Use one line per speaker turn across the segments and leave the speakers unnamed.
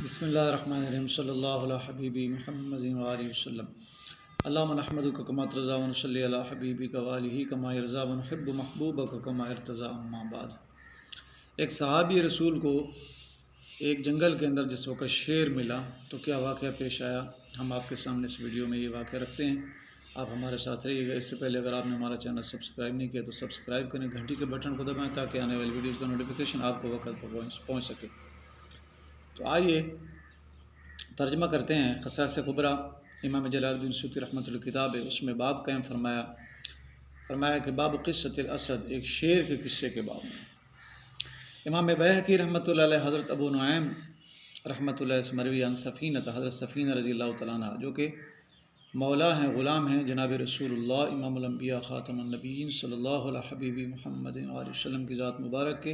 बिस्मिल्लाहिर्रहमानिर्रहीम सल्लल्लाहु अला हबीबी मुहम्मद व आलिहि वसल्लम अल्लाहुम्मा नहमदुका कमा तर्ज़ा व नसल्ली अला हबीबिका व आलिहि कमा यर्ज़ा व नुहिब्बु महबूबका कमा यर्तज़ा अम्मा बाद। एक सहाबी रसूल को एक जंगल के अंदर जिस वक्त शेर मिला तो क्या वाक़या पेश आया, हम आपके सामने इस वीडियो में ये वाक़या रखते हैं। आप हमारे साथ रहिएगा। इससे पहले अगर आपने हमारा चैनल सब्सक्राइब नहीं किया तो सब्सक्राइब करें, घंटी के बटन को दबाएं ताकि आने वाली वीडियोज़ का नोटिफिकेशन आपको वक्त पर पहुँच सके। तो आइए तर्जमा करते हैं। क़सास कुबरा इमाम जलालुद्दीन सूती रहमतुल्लाह किताब है, उसमें बाब कायम फरमाया कि बाब क़िस्सतिल असद, एक शेर के किस्से के बाब में। इमाम बैहक़ी रहमतुल्लाह अलैह हज़रत अबू नुऐम रहमतुल्लाह अलैह से मरवी अन सफ़ीनत, हज़रत सफ़ीना रज़ियल्लाहु तआला अन्हा जो कि मौला हैं, ग़ुलाम हैं जनाब रसूलुल्लाह इमामुल अंबिया ख़ातमुन नबिय्यीन सल्लल्लाहु अलैहि हबीबी मुहम्मद व सल्लम की ज़ात मुबारक के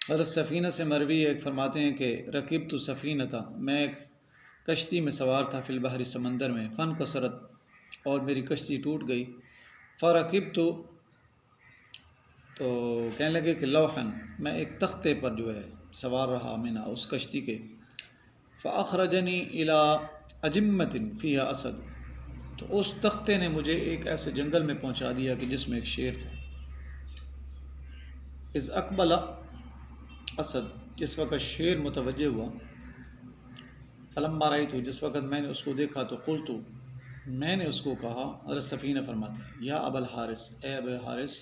हज़रत सफ़ीना से मरवी एक फरमाते हैं कि रकीब तो सफ़ीना था, मैं एक कश्ती में सवार था, फिल बहरी समंदर में, फ़न कसरत, और मेरी कश्ती टूट गई। फ़रकिब तो कहने लगे कि लौहन, मैं एक तख्ते पर जो है सवार रहा मिना उस कश्ती के। फ़अख़रजनी इला अजिम्मतिन फ़ीहा असद, तो उस तख्ते ने मुझे एक ऐसे जंगल में पहुंचा दिया कि जिसमें एक शेर था। इस अकबला असद, जिस वक़्त शेर मुतवज्जे हुआ, फलम्मा रअयतु, जिस वक़्त मैंने उसको देखा, तो कुल्तु, मैंने उसको कहा, हज़रत सफ़ीना फरमाते हैं, या अबल हारिस, ए अबे हारिस,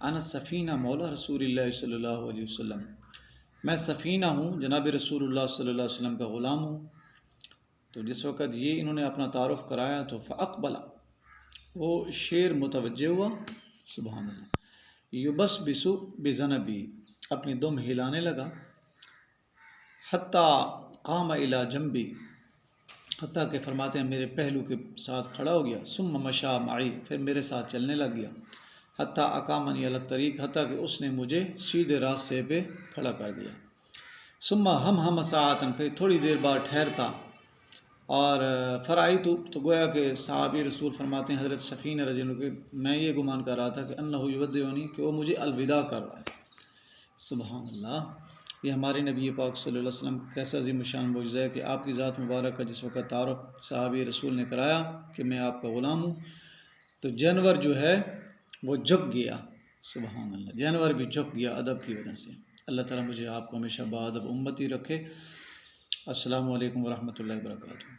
अना सफ़ीना मौला रसूलिल्लाह सल्लल्लाहु अलैहि वसल्लम, मैं सफ़ीना हूँ जनाब रसूलुल्लाह सल्लल्लाहु अलैहि वसल्लम का ग़ुलाम हूँ। तो जिस वक़्त ये इन्होंने अपना तारुफ़ कराया तो फ़अक़बला, वो शेर मुतवज्जे हुआ, सुभान अल्लाह, युबस्बिसु बिज़नबी, अपनी दुम हिलाने लगा, हत्ता क़ाम इला जंबी, हत्ता के फरमाते हैं मेरे पहलू के साथ खड़ा हो गया, सुम्मा मशा माई, फिर मेरे साथ चलने लग गया, हत्ता अकामनी अला तरीक़, हत्ता कि उसने मुझे सीधे रास्ते पे खड़ा कर दिया। सुम्मा हम सातन, फिर थोड़ी देर बाद ठहरता, और फ़राई तो गोया कि सहाबी रसूल फरमाते हैं हज़रत सफ़ीना रज़ियल्लाहु अन्हा के, मैं ये गुमान कर रहा था कि अन्नहु युवद्दिउनी, कि वो मुझे अलविदा कर रहा है। सुभान अल्लाह, ये हमारे नबी पाक सल्लल्लाहु अलैहि वसल्लम कैसा अज़ीम शान मौजज़ा है कि आपकी ज़ात मुबारक का जिस वक़्त तारुफ़ सहाबी रसूल ने कराया कि मैं आपका ग़ुलाम हूँ, तो जानवर जो है वो झुक गया। सुभान अल्लाह, जानवर भी झुक गया अदब की वजह से। अल्लाह ताला मुझे आपको हमेशा बाअदब उम्मती रखे। अस्सलामु अलैकुम व रहमतुल्लाहि व बरकातुहू।